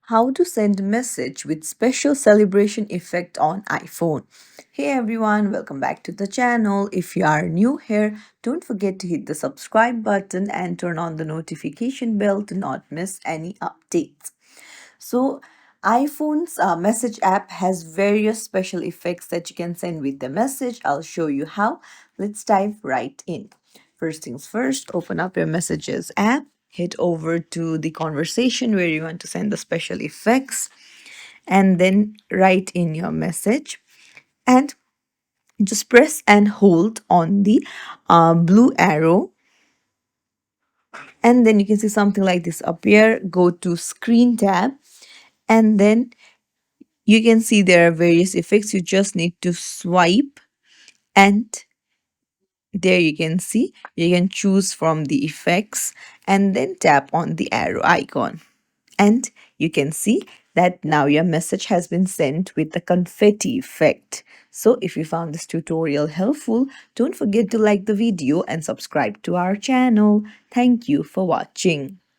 How to send message with special celebration effect on iPhone. Hey everyone, welcome back to the channel. If you are new here, don't forget to hit the subscribe button and turn on the notification bell to not miss any updates. So, iPhone's message app has various special effects that you can send with the message. I'll show you how. Let's dive right in. First things first, open up your messages app, head over to the conversation where you want to send the special effects, and then write in your message. And just press and hold on the blue arrow, and then you can see something like this appear. Go to screen tab, and then you can see there are various effects. You just need to swipe, and there you can see you can choose from the effects and then tap on the arrow icon. And you can see that now your message has been sent with the confetti effect. So if you found this tutorial helpful, don't forget to like the video and subscribe to our channel. Thank you for watching.